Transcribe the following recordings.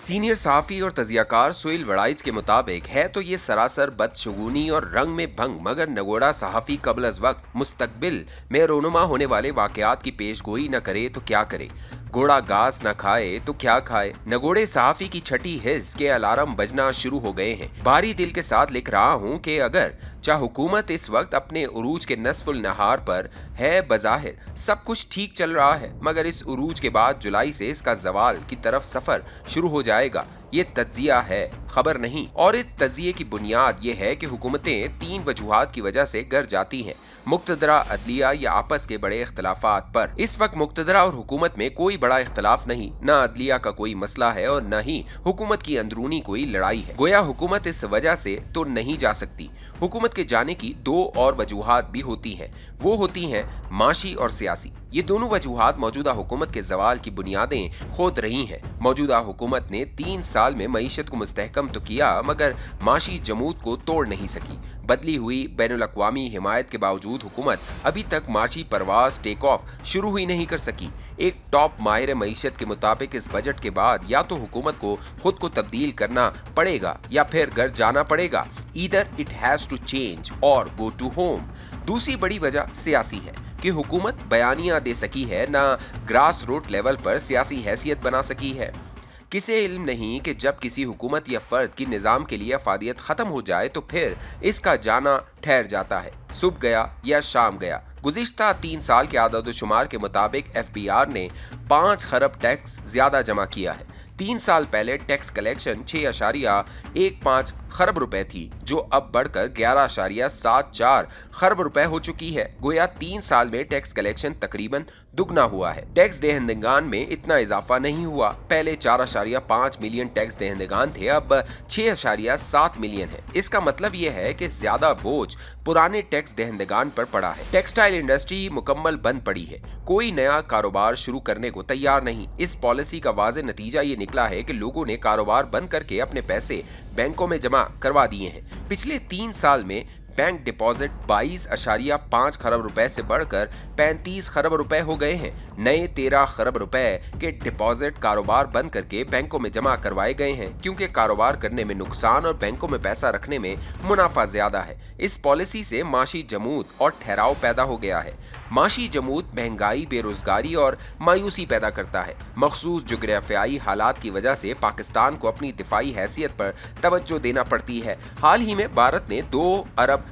Senior सहाफ़ी और तजियाकार सुहेल वड़ाइच के मुताबिक है तो ये सरासर बदशगुनी और रंग में भंग, मगर नगोड़ा सहाफ़ी कबल अज़ वक्त मुस्तकबिल में रोनुमा होने वाले वाक़यात की पेशगोई न करे तो क्या करे, घोड़ा घास न खाए तो क्या खाए। नगोड़े सहाफ़ी की छठी हिस्स के अलार्म बजना शुरू हो गए हैं। भारी दिल के साथ लिख रहा हूँ कि अगर चाहे हुकूमत इस वक्त अपने उरूज के नस्फुल नहार पर है, बज़ाहिर सब कुछ ठीक चल रहा है, मगर इस उरूज के बाद जुलाई से इसका जवाल की तरफ सफ़र शुरू हो जाएगा। ये तज्जिया है, खबर नहीं। और इस तज्जिए की बुनियाद ये है कि हुकूमतें तीन वजूहात की वजह से गर जाती हैं: मुक्तदरा, अदलिया या आपस के बड़े इख्तलाफात पर। इस वक्त मुक्तदरा और हुकूमत में कोई बड़ा इख्तलाफ नहीं, न अदलिया का कोई मसला है और न ही हुकूमत की अंदरूनी कोई लड़ाई है। गोया हुकूमत इस वजह से तो नहीं जा सकती। हुकूमत के जाने की दो और वजूहात भी होती हैं, वो होती हैं माशी और सियासी। ये दोनों वजूहात मौजूदा हुकूमत के जवाल की बुनियादें खोद रही हैं। मौजूदा हुकूमत ने 3 साल में मईशत को मुस्तहकम तो किया, मगर माशी जमूत को तोड़ नहीं सकी। बदली हुई बैनुल-अक़वामी हिमायत के बावजूद हुकूमत अभी तक माशी परवाज टेक ऑफ शुरू ही नहीं कर सकी। एक टॉप माहिर मईशत के मुताबिक इस बजट के बाद या तो हुकूमत को खुद को तब्दील करना पड़ेगा या फिर घर जाना पड़ेगा। Either it has to change or go to home. दूसरी बड़ी वजह सियासी है कि हुकूमत बयानियां दे सकी है, ना ग्रास रूट लेवल पर सियासी हैसियत बना सकी है। किसी इल्म नहीं कि जब किसी हुकूमत या फर्द की निज़ाम के लिए अफादियत ख़त्म हो जाए तो फिर इसका जाना ठहर जाता है, सुबह गया या शाम गया। गुज़िश्ता 3 साल के आदाद-ओ-शुमार के मुताबिक FBR ने 5 खरब टैक्स ज़्यादा जमा किया है। 3 साल पहले टैक्स कलेक्शन 6.15 खरब रुपए थी, जो अब बढ़कर 11.74 खरब रुपए हो चुकी है। गोया 3 साल में टैक्स कलेक्शन तकरीबन दुगना हुआ है। टैक्स देहंदगान में इतना इजाफा नहीं हुआ। पहले 4.5 मिलियन टैक्स देहंदगान थे, अब 6.7 मिलियन है। इसका मतलब यह है कि ज्यादा बोझ पुराने टैक्स देहंदगान पर पड़ा है। टेक्सटाइल इंडस्ट्री मुकम्मल बंद पड़ी है, कोई नया कारोबार शुरू करने को तैयार नहीं। इस पॉलिसी का वाज़ेह नतीजा ये निकला है कि लोगों ने कारोबार बंद करके अपने पैसे बैंकों में जमा करवा दिए हैं। पिछले 3 साल में बैंक डिपॉजिट 22.5 खरब रुपए से बढ़कर 35 खरब रुपए हो गए हैं। नए 13 खरब रुपए के डिपॉजिट कारोबार बंद करके बैंकों में जमा करवाए गए हैं, क्योंकि कारोबार करने में नुकसान और बैंकों में पैसा रखने में मुनाफा ज्यादा है। इस पॉलिसी से माशी जमूत और ठहराव पैदा हो गया है। माशी जमूत महंगाई, बेरोजगारी और मायूसी पैदा करता है। मखसूस जोग्राफियाई हालात की वजह से पाकिस्तान को अपनी दिफाई हैसियत पर तवज्जो देना पड़ती है। हाल ही में भारत ने $2 अरब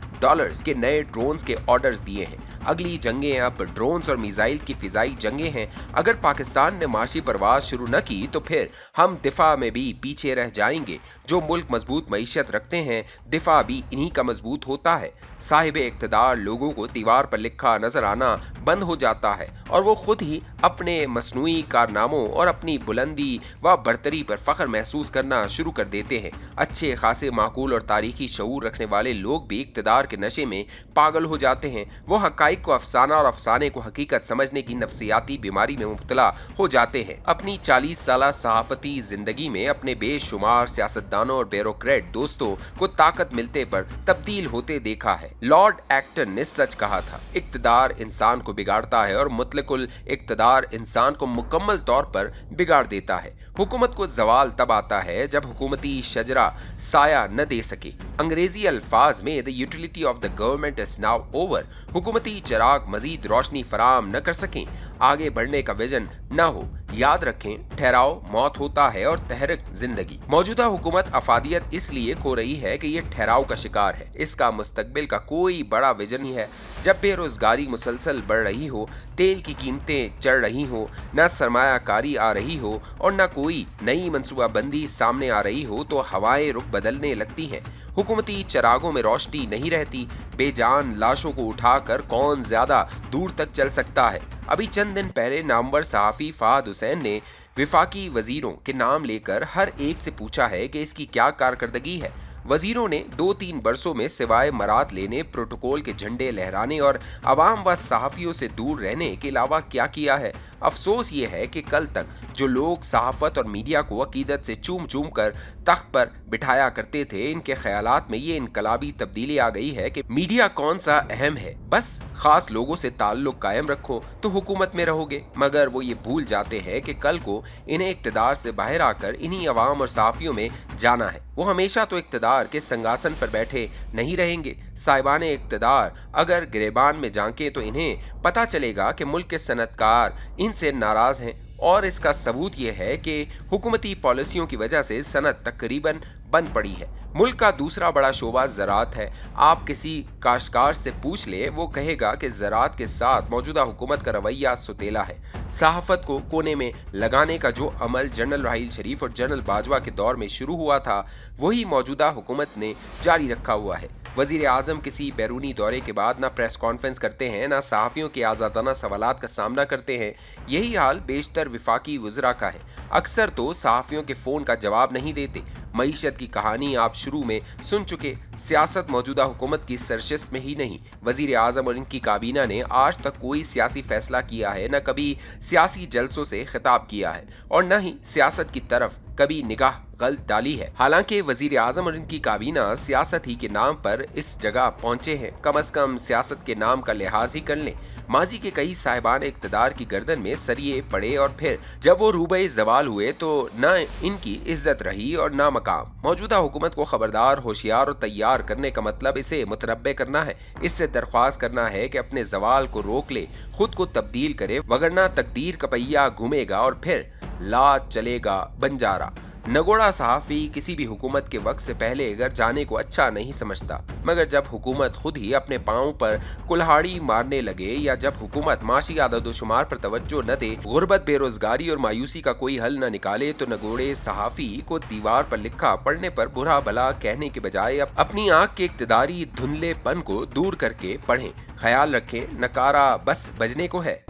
के नए ड्रोन्स के ऑर्डर्स दिए हैं। अगली जंगें अब ड्रोन्स और मिसाइल की फिजाई जंगें हैं। अगर पाकिस्तान ने माशी परवाज शुरू न की तो फिर हम दिफा में भी पीछे रह जाएंगे। जो मुल्क मजबूत मईशत रखते हैं, दिफा भी इन्हीं का मजबूत होता है। साहिब इक़्तिदार लोगों को दीवार पर लिखा नजर आना बंद हो जाता है और वो खुद ही अपने मसनूई कारनामों और अपनी बुलंदी व बरतरी पर फख्र महसूस करना शुरू कर देते हैं। अच्छे खासे माकूल और तारीखी शऊर रखने वाले लोग भी इक़्तिदार के नशे में पागल हो जाते हैं। वो हक़ाइक़ को अफसाना और अफसाने को हकीकत समझने की नफ्सियाती बीमारी में मुब्तला हो जाते हैं। अपनी 40 साला सहाफ़ती जिंदगी में अपने बेशुमार सियासतदानों और ब्यूरोक्रेट दोस्तों को ताकत मिलते पर तब्दील होते देखा है। लॉर्ड एक्टन ने सच कहा था, इक़्तिदार इंसान को बिगाड़ता है और मुतलकुल इक़्तिदार इंसान को मुकम्मल तौर पर बिगाड़ देता है। हुकूमत को जवाल तब आता है जब हुकूमती शजरा साया न दे सके। अंग्रेजी अल्फाज में the utility of the government is now over. हुकूमती चिराग मजीद रोशनी फराम न कर सकें, आगे बढ़ने का विजन न हो। याद रखें, ठहराव मौत होता है और तहरीक जिंदगी। मौजूदा हुकूमत अफादियत इसलिए खो रही है कि ये ठहराव का शिकार है। इसका मुस्तकबिल का कोई बड़ा विजन ही है। जब बेरोजगारी मुसलसल बढ़ रही हो, तेल की कीमतें चढ़ रही हो, न सरमायाकारी आ रही हो और न कोई नई मनसूबाबंदी सामने आ रही हो, तो हवाएं रुख बदलने लगती हैं। हुकूमती चरागों में रोशनी नहीं रहती। बेजान लाशों को उठाकर कौन ज्यादा दूर तक चल सकता है। अभी चंद दिन पहले नामवर सहाफ़ी फहद हुसैन ने विफाकी वजीरों के नाम लेकर हर एक से पूछा है कि इसकी क्या कारकर्दगी है। वजीरों ने 2-3 बरसों में सिवाय मरात लेने, प्रोटोकॉल के झंडे लहराने और अवाम व सहाफ़ियों से दूर रहने के अलावा क्या किया है। अफसोस ये है कि कल तक जो लोग सहाफत और मीडिया को अकीदत से चूम चूम कर तख्त पर बिठाया करते थे, इनके ख्यालात में ये इनकलाबी तब्दीली आ गई है कि मीडिया कौन सा अहम है, बस खास लोगों से ताल्लुक कायम रखो तो हुकूमत में रहोगे। मगर वो ये भूल जाते हैं कि कल को इन्हें इक्तदार से बाहर आकर इन्हीं अवाम और सहाफियों में जाना है। वो हमेशा तो इक्तदार के संगासन पर बैठे नहीं रहेंगे। साहिबान इक्तदार अगर गिरेबान में झांके तो इन्हें पता चलेगा कि मुल्क के सनतकार इनसे नाराज हैं, और इसका सबूत ये है कि हुकूमती पॉलिसियों की वजह से सनत तकरीबन बंद पड़ी है। मुल्क का दूसरा बड़ा शोबा ज़राअत है। आप किसी काश्तकार से पूछ ले, वो कहेगा कि ज़राअत के साथ मौजूदा हुकूमत का रवैया सुतेला है। सहाफत को कोने में लगाने का जो अमल जनरल राहील शरीफ और जनरल बाजवा के दौर में शुरू हुआ था, वही मौजूदा हुकूमत ने जारी रखा हुआ है। वज़ीर आज़म किसी बैरूनी दौरे के बाद ना प्रेस कॉन्फ्रेंस करते हैं, ना सहाफ़ियों के आज़ादाना सवालात का सामना करते हैं। यही हाल बेशतर विफाकी वज़रा का है। अक्सर तो सहाफ़ियों के फ़ोन का जवाब नहीं देते। मईशत की कहानी आप शुरू में सुन चुके। सियासत मौजूदा हुकूमत की सरशिस्त में ही नहीं, वज़ीर आज़म और इनकी काबीना ने आज तक कोई सियासी फैसला किया है, न कभी सियासी जलसों से खिताब किया है, और न ही सियासत की तरफ कभी निगाह गलत डाली है। हालांकि वज़ीर आज़म और इनकी काबीना सियासत ही के नाम पर इस जगह पहुंचे हैं। कम अज़ कम सियासत के नाम का लिहाज ही कर लें। माजी के कई साहिबान इक़्तिदार की गर्दन में सरिये पड़े, और फिर जब वो रूबे ज़वाल हुए तो न इनकी इज्जत रही और न मकाम। मौजूदा हुकूमत को खबरदार, होशियार और तैयार करने का मतलब इसे मुतनब्बे करना है। इससे दरख्वास्त करना है कि अपने ज़वाल को रोक ले, खुद को तब्दील करे, वगरना तकदीर का पहिया घूमेगा और फिर ला चलेगा बंजारा। नगोड़ा सहाफ़ी किसी भी हुकूमत के वक्त से पहले अगर जाने को अच्छा नहीं समझता, मगर जब हुकूमत खुद ही अपने पाँव पर कुल्हाड़ी मारने लगे, या जब हुकूमत माशी आदत शुमार पर तवज्जो न दे, गुर्बत, बेरोजगारी और मायूसी का कोई हल न निकाले, तो नगोड़े सहाफ़ी को दीवार पर लिखा पढ़ने पर बुरा भला कहने के बजाय अपनी आँख के इक़्तिदारी धुंधलेपन को दूर करके पढ़ें। ख्याल रखें, नकारा बस बजने को है।